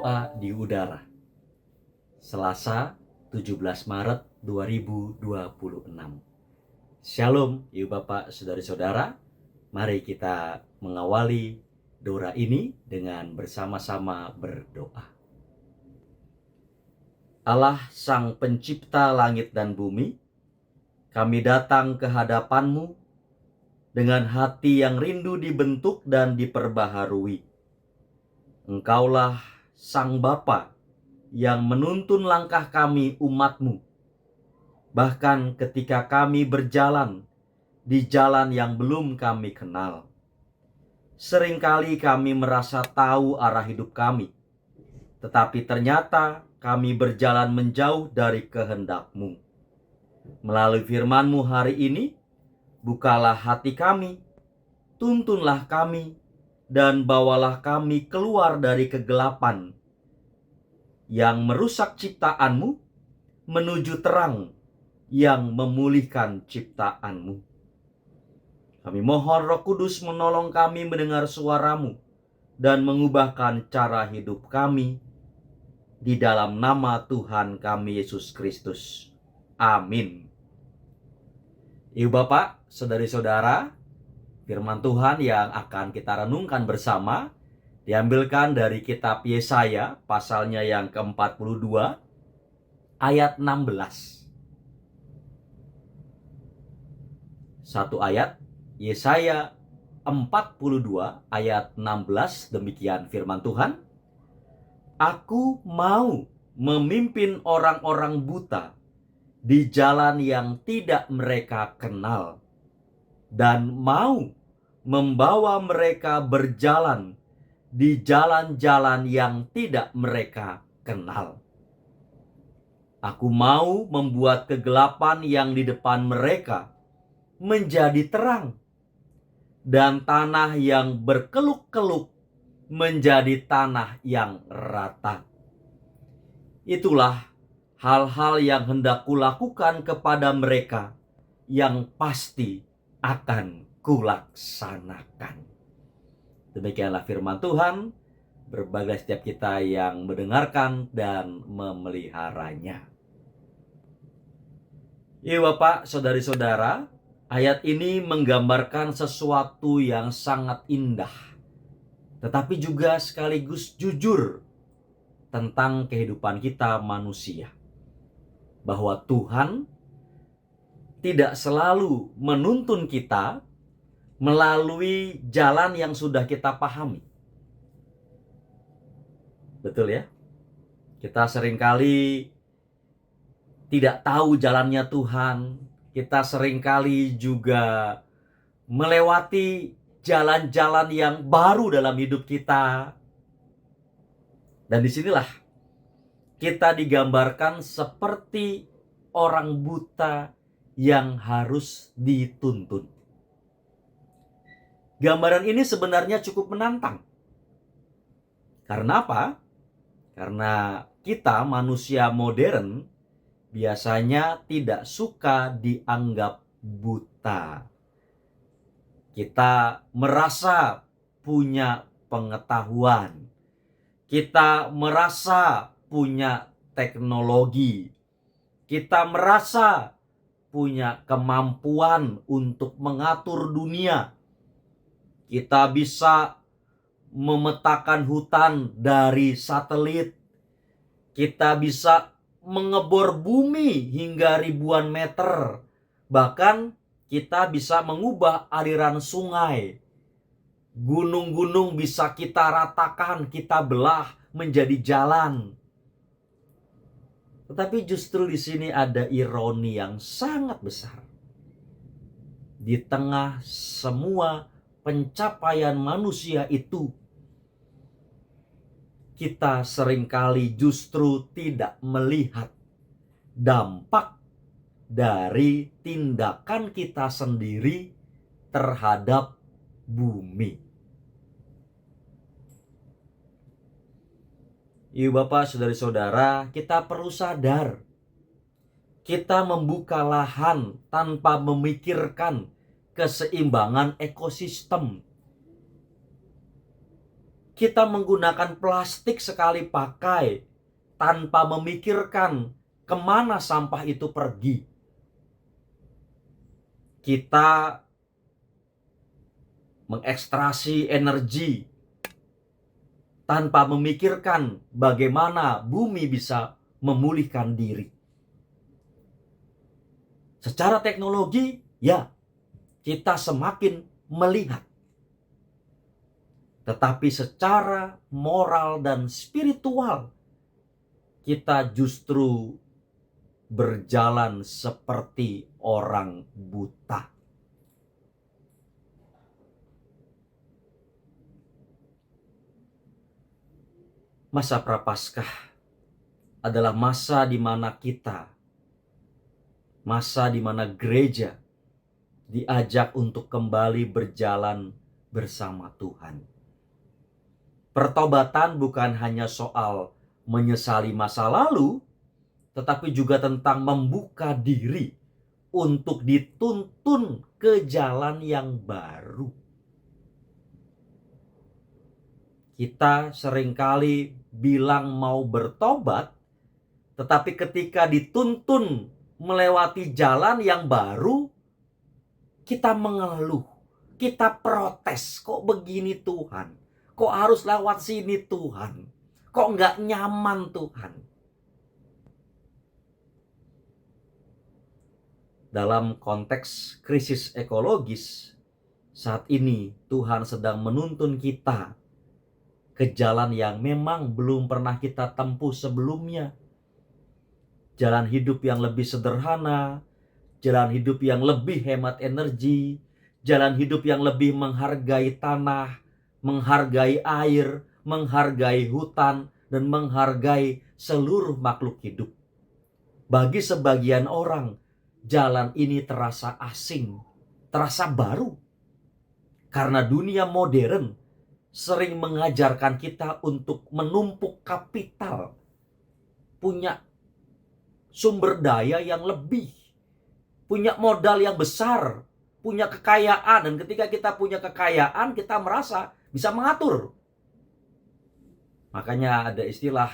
Doa di udara. Selasa, 17 Maret 2026. Shalom, Ibu Bapak, Saudari-saudara. Mari kita mengawali doa ini dengan bersama-sama berdoa. Allah Sang Pencipta langit dan bumi, kami datang ke hadapan-Mu dengan hati yang rindu dibentuk dan diperbaharui. Engkaulah Sang Bapa yang menuntun langkah kami umat-Mu. Bahkan ketika kami berjalan di jalan yang belum kami kenal. Seringkali kami merasa tahu arah hidup kami. Tetapi ternyata kami berjalan menjauh dari kehendak-Mu. Melalui firman-Mu hari ini, bukalah hati kami, tuntunlah kami, dan bawalah kami keluar dari kegelapan yang merusak ciptaan-Mu menuju terang yang memulihkan ciptaan-Mu. Kami mohon Roh Kudus menolong kami mendengar suara-Mu dan mengubahkan cara hidup kami di dalam nama Tuhan kami Yesus Kristus. Amin. Ibu Bapak, Saudari-saudara, firman Tuhan yang akan kita renungkan bersama diambilkan dari kitab Yesaya, pasalnya yang ke-42, ayat 16. Satu ayat, Yesaya 42 ayat 16, demikian firman Tuhan. Aku mau memimpin orang-orang buta di jalan yang tidak mereka kenal, dan mau membawa mereka berjalan di jalan-jalan yang tidak mereka kenal. Aku mau membuat kegelapan yang di depan mereka menjadi terang, dan tanah yang berkeluk-keluk menjadi tanah yang rata. Itulah hal-hal yang hendak kulakukan kepada mereka, yang pasti akan kulaksanakan. Demikianlah firman Tuhan. Berbahagia setiap kita yang mendengarkan dan memeliharanya. Ya Bapak, Saudari-saudara, ayat ini menggambarkan sesuatu yang sangat indah, tetapi juga sekaligus jujur tentang kehidupan kita manusia. Bahwa Tuhan tidak selalu menuntun kita melalui jalan yang sudah kita pahami. Betul ya? Kita seringkali tidak tahu jalannya Tuhan. Kita seringkali juga melewati jalan-jalan yang baru dalam hidup kita. Dan disinilah kita digambarkan seperti orang buta yang harus dituntun. Gambaran ini sebenarnya cukup menantang. Karena apa? Karena kita manusia modern biasanya tidak suka dianggap buta. Kita merasa punya pengetahuan. Kita merasa punya teknologi. Kita merasa punya kemampuan untuk mengatur dunia. Kita bisa memetakan hutan dari satelit. Kita bisa mengebor bumi hingga ribuan meter. Bahkan kita bisa mengubah aliran sungai. Gunung-gunung bisa kita ratakan, kita belah menjadi jalan. Tetapi justru di sini ada ironi yang sangat besar. Di tengah semua pencapaian manusia itu, kita seringkali justru tidak melihat dampak dari tindakan kita sendiri terhadap bumi. Ibu Bapak, Saudari-saudara, kita perlu sadar. Kita membuka lahan tanpa memikirkan keseimbangan ekosistem. Kita menggunakan plastik sekali pakai tanpa memikirkan kemana sampah itu pergi. Kita mengekstraksi energi tanpa memikirkan bagaimana bumi bisa memulihkan diri. Secara teknologi, ya, kita semakin melihat. Tetapi secara moral dan spiritual, kita justru berjalan seperti orang buta. Masa Prapaskah adalah masa di mana gereja diajak untuk kembali berjalan bersama Tuhan. Pertobatan bukan hanya soal menyesali masa lalu, tetapi juga tentang membuka diri untuk dituntun ke jalan yang baru. Kita seringkali bilang mau bertobat, tetapi ketika dituntun melewati jalan yang baru, kita mengeluh, kita protes. Kok begini Tuhan? Kok harus lewat sini Tuhan? Kok nggak nyaman Tuhan? Dalam konteks krisis ekologis, saat ini Tuhan sedang menuntun kita ke jalan yang memang belum pernah kita tempuh sebelumnya. Jalan hidup yang lebih sederhana, jalan hidup yang lebih hemat energi, jalan hidup yang lebih menghargai tanah, menghargai air, menghargai hutan, dan menghargai seluruh makhluk hidup. Bagi sebagian orang, jalan ini terasa asing, terasa baru. Karena dunia modern sering mengajarkan kita untuk menumpuk kapital, punya sumber daya yang lebih, punya modal yang besar, punya kekayaan. Dan ketika kita punya kekayaan, kita merasa bisa mengatur. Makanya ada istilah,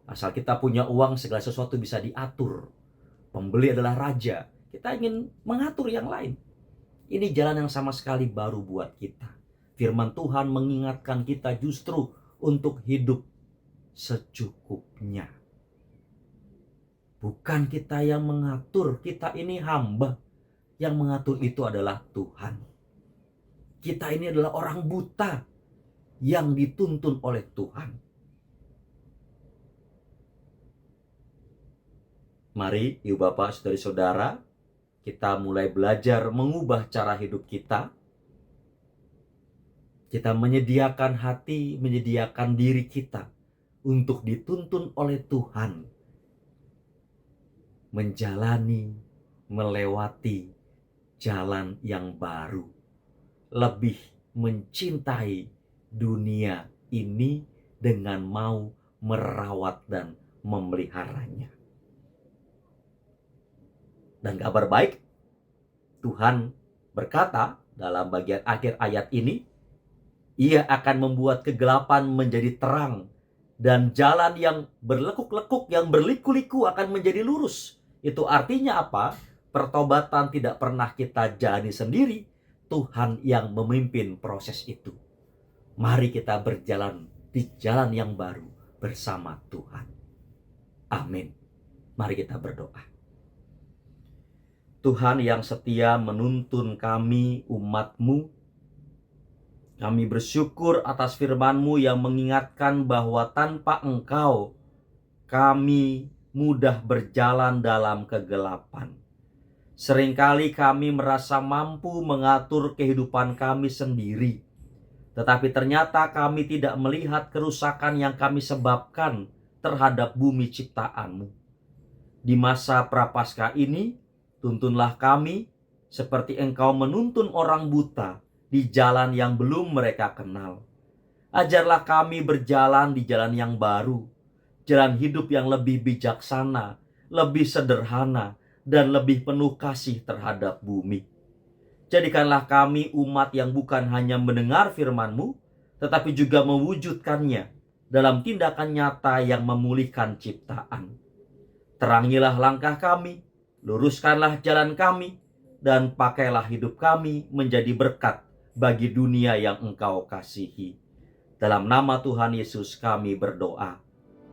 asal kita punya uang segala sesuatu bisa diatur. Pembeli adalah raja. Kita ingin mengatur yang lain. Ini jalan yang sama sekali baru buat kita. Firman Tuhan mengingatkan kita justru untuk hidup secukupnya. Bukan kita yang mengatur, kita ini hamba. Yang mengatur itu adalah Tuhan. Kita ini adalah orang buta yang dituntun oleh Tuhan. Mari, ibu bapak, saudari-saudara, kita mulai belajar mengubah cara hidup kita. Kita menyediakan hati, menyediakan diri kita untuk dituntun oleh Tuhan. Menjalani, melewati jalan yang baru. Lebih mencintai dunia ini dengan mau merawat dan memeliharanya. Dan kabar baik, Tuhan berkata dalam bagian akhir ayat ini, Ia akan membuat kegelapan menjadi terang, dan jalan yang berlekuk-lekuk, yang berliku-liku akan menjadi lurus. Itu artinya apa? Pertobatan tidak pernah kita jalani sendiri. Tuhan yang memimpin proses itu. Mari kita berjalan di jalan yang baru bersama Tuhan. Amin. Mari kita berdoa. Tuhan yang setia menuntun kami, umat-Mu. Kami bersyukur atas firman-Mu yang mengingatkan bahwa tanpa Engkau, kami mudah berjalan dalam kegelapan. Seringkali kami merasa mampu mengatur kehidupan kami sendiri. Tetapi ternyata kami tidak melihat kerusakan yang kami sebabkan terhadap bumi ciptaan-Mu. Di masa Prapaskah ini, tuntunlah kami seperti Engkau menuntun orang buta di jalan yang belum mereka kenal. Ajarlah kami berjalan di jalan yang baru, jalan hidup yang lebih bijaksana, lebih sederhana, dan lebih penuh kasih terhadap bumi. Jadikanlah kami umat yang bukan hanya mendengar firman-Mu, tetapi juga mewujudkannya dalam tindakan nyata yang memulihkan ciptaan. Terangilah langkah kami, luruskanlah jalan kami, dan pakailah hidup kami menjadi berkat bagi dunia yang Engkau kasihi. Dalam nama Tuhan Yesus kami berdoa.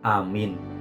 Amin.